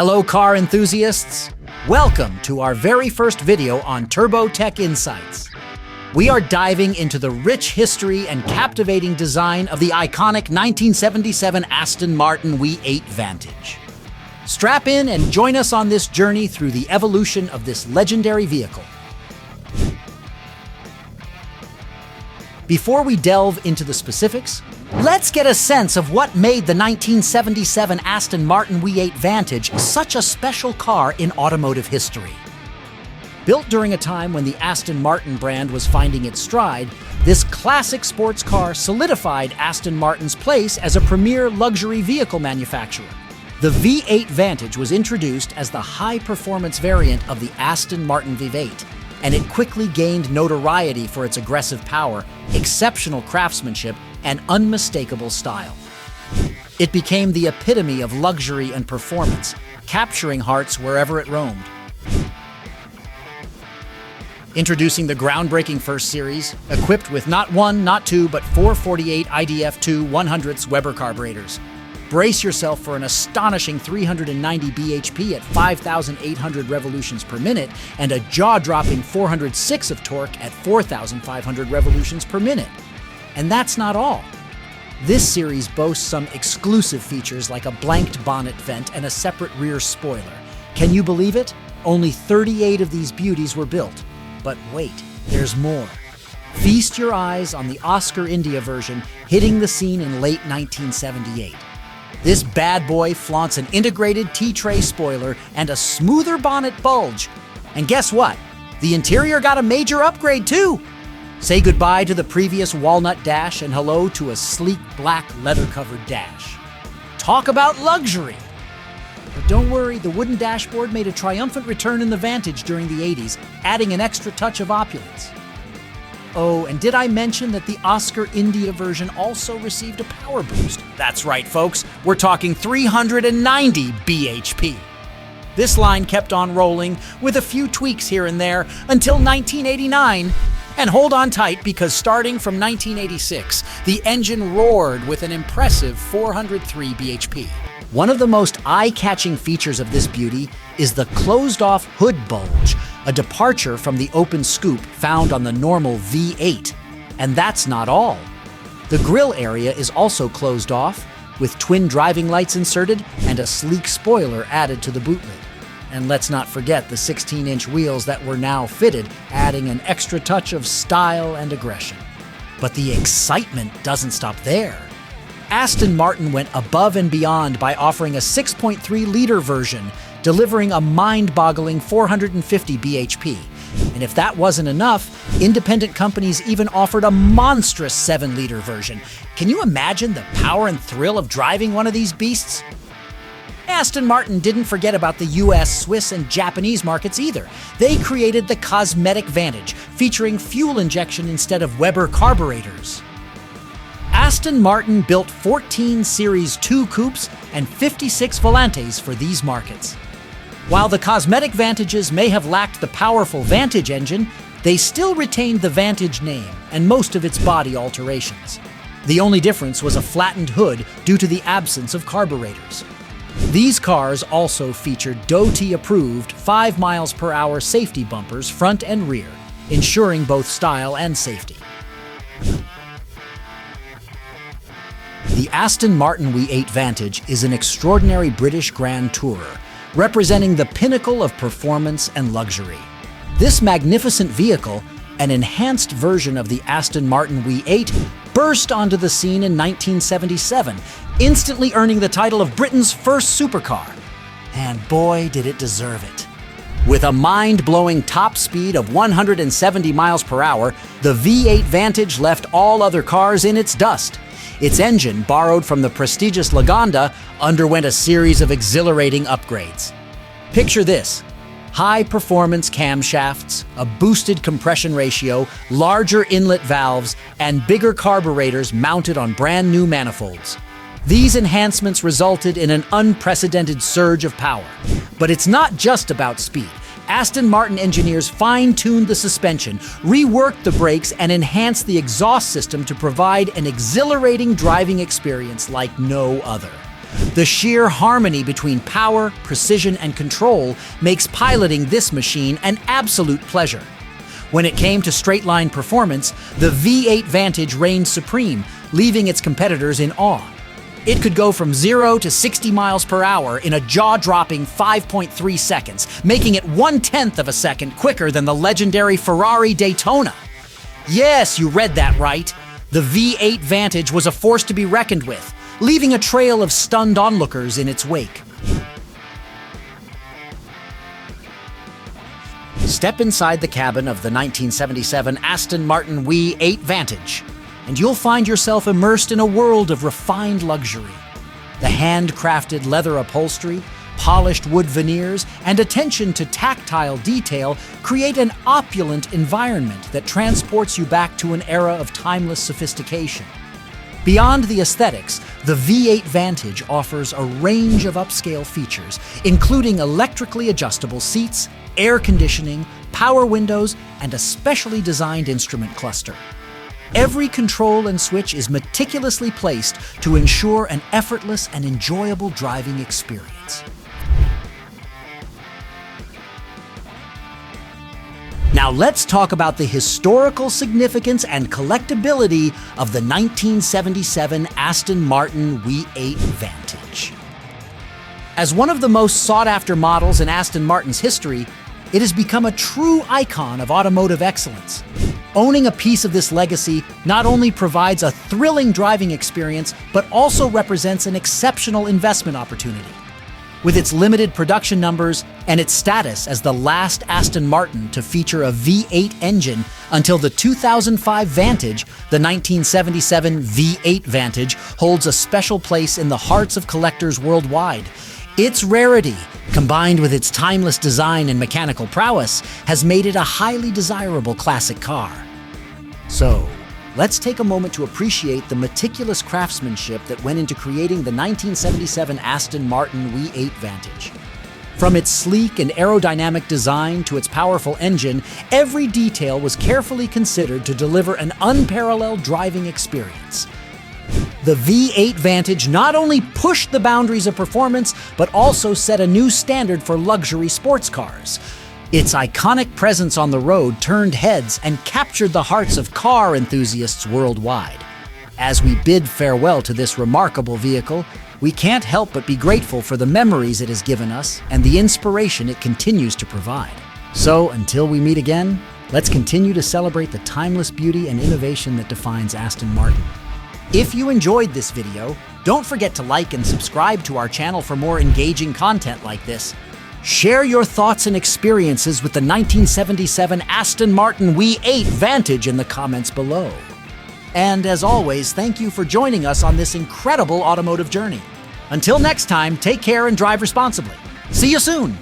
Hello car enthusiasts! Welcome to our very first video on Turbo Tech Insights. We are diving into the rich history and captivating design of the iconic 1977 Aston Martin V8 Vantage. Strap in and join us on this journey through the evolution of this legendary vehicle. Before we delve into the specifics, let's get a sense of what made the 1977 Aston Martin V8 Vantage such a special car in automotive history. Built during a time when the Aston Martin brand was finding its stride, this classic sports car solidified Aston Martin's place as a premier luxury vehicle manufacturer. The V8 Vantage was introduced as the high-performance variant of the Aston Martin V8, and it quickly gained notoriety for its aggressive power, exceptional craftsmanship, and unmistakable style. It became the epitome of luxury and performance, capturing hearts wherever it roamed. Introducing the groundbreaking First Series, equipped with not one, not two, but 448 IDF2 100ths Weber carburetors. Brace yourself for an astonishing 390 bhp at 5,800 revolutions per minute and a jaw-dropping 406 of torque at 4,500 revolutions per minute. And that's not all. This series boasts some exclusive features like a blanked bonnet vent and a separate rear spoiler. Can you believe it? Only 38 of these beauties were built. But wait, there's more. Feast your eyes on the Oscar India version hitting the scene in late 1978. This bad boy flaunts an integrated T-tray spoiler and a smoother bonnet bulge. And guess what? The interior got a major upgrade too. Say goodbye to the previous walnut dash and hello to a sleek black leather-covered dash. Talk about luxury! But don't worry, the wooden dashboard made a triumphant return in the Vantage during the 80s, adding an extra touch of opulence. Oh, and did I mention that the Oscar India version also received a power boost? That's right, folks, we're talking 390 bhp. This line kept on rolling with a few tweaks here and there until 1989. And hold on tight because starting from 1986, the engine roared with an impressive 403 bhp. One of the most eye-catching features of this beauty is the closed-off hood bulge, a departure from the open scoop found on the normal V8. And that's not all. The grille area is also closed off, with twin driving lights inserted and a sleek spoiler added to the boot lid. And let's not forget the 16-inch wheels that were now fitted, adding an extra touch of style and aggression. But the excitement doesn't stop there. Aston Martin went above and beyond by offering a 6.3-liter version, delivering a mind-boggling 450 bhp. And if that wasn't enough, independent companies even offered a monstrous 7-liter version. Can you imagine the power and thrill of driving one of these beasts? Aston Martin didn't forget about the US, Swiss, and Japanese markets either. They created the Cosmetic Vantage, featuring fuel injection instead of Weber carburetors. Aston Martin built 14 Series 2 coupes and 56 Volantes for these markets. While the Cosmetic Vantages may have lacked the powerful Vantage engine, they still retained the Vantage name and most of its body alterations. The only difference was a flattened hood due to the absence of carburetors. These cars also featured DOT-approved 5 miles per hour safety bumpers front and rear, ensuring both style and safety. The Aston Martin V8 Vantage is an extraordinary British Grand Tourer, representing the pinnacle of performance and luxury. This magnificent vehicle, an enhanced version of the Aston Martin V8, burst onto the scene in 1977, instantly earning the title of Britain's first supercar. And boy, did it deserve it. With a mind-blowing top speed of 170 miles per hour, the V8 Vantage left all other cars in its dust. Its engine, borrowed from the prestigious Lagonda, underwent a series of exhilarating upgrades. Picture this: high-performance camshafts, a boosted compression ratio, larger inlet valves, and bigger carburetors mounted on brand-new manifolds. These enhancements resulted in an unprecedented surge of power. But it's not just about speed. Aston Martin engineers fine-tuned the suspension, reworked the brakes, and enhanced the exhaust system to provide an exhilarating driving experience like no other. The sheer harmony between power, precision, and control makes piloting this machine an absolute pleasure. When it came to straight-line performance, the V8 Vantage reigned supreme, leaving its competitors in awe. It could go from 0 to 60 miles per hour in a jaw-dropping 5.3 seconds, making it 1/10 of a second quicker than the legendary Ferrari Daytona. Yes, you read that right. The V8 Vantage was a force to be reckoned with, leaving a trail of stunned onlookers in its wake. Step inside the cabin of the 1977 Aston Martin V8 Vantage, and you'll find yourself immersed in a world of refined luxury. The handcrafted leather upholstery, polished wood veneers, and attention to tactile detail create an opulent environment that transports you back to an era of timeless sophistication. Beyond the aesthetics, the V8 Vantage offers a range of upscale features, including electrically adjustable seats, air conditioning, power windows, and a specially designed instrument cluster. Every control and switch is meticulously placed to ensure an effortless and enjoyable driving experience. Now let's talk about the historical significance and collectability of the 1977 Aston Martin V8 Vantage. As one of the most sought-after models in Aston Martin's history, it has become a true icon of automotive excellence. Owning a piece of this legacy not only provides a thrilling driving experience, but also represents an exceptional investment opportunity. With its limited production numbers and its status as the last Aston Martin to feature a V8 engine until the 2005 Vantage, the 1977 V8 Vantage holds a special place in the hearts of collectors worldwide. Its rarity, combined with its timeless design and mechanical prowess, has made it a highly desirable classic car. So, let's take a moment to appreciate the meticulous craftsmanship that went into creating the 1977 Aston Martin V8 Vantage. From its sleek and aerodynamic design to its powerful engine, every detail was carefully considered to deliver an unparalleled driving experience. The V8 Vantage not only pushed the boundaries of performance, but also set a new standard for luxury sports cars. Its iconic presence on the road turned heads and captured the hearts of car enthusiasts worldwide. As we bid farewell to this remarkable vehicle, we can't help but be grateful for the memories it has given us and the inspiration it continues to provide. So, until we meet again, let's continue to celebrate the timeless beauty and innovation that defines Aston Martin. If you enjoyed this video, don't forget to like and subscribe to our channel for more engaging content like this. Share your thoughts and experiences with the 1977 Aston Martin V8 Vantage in the comments below. And as always, thank you for joining us on this incredible automotive journey. Until next time, take care and drive responsibly. See you soon!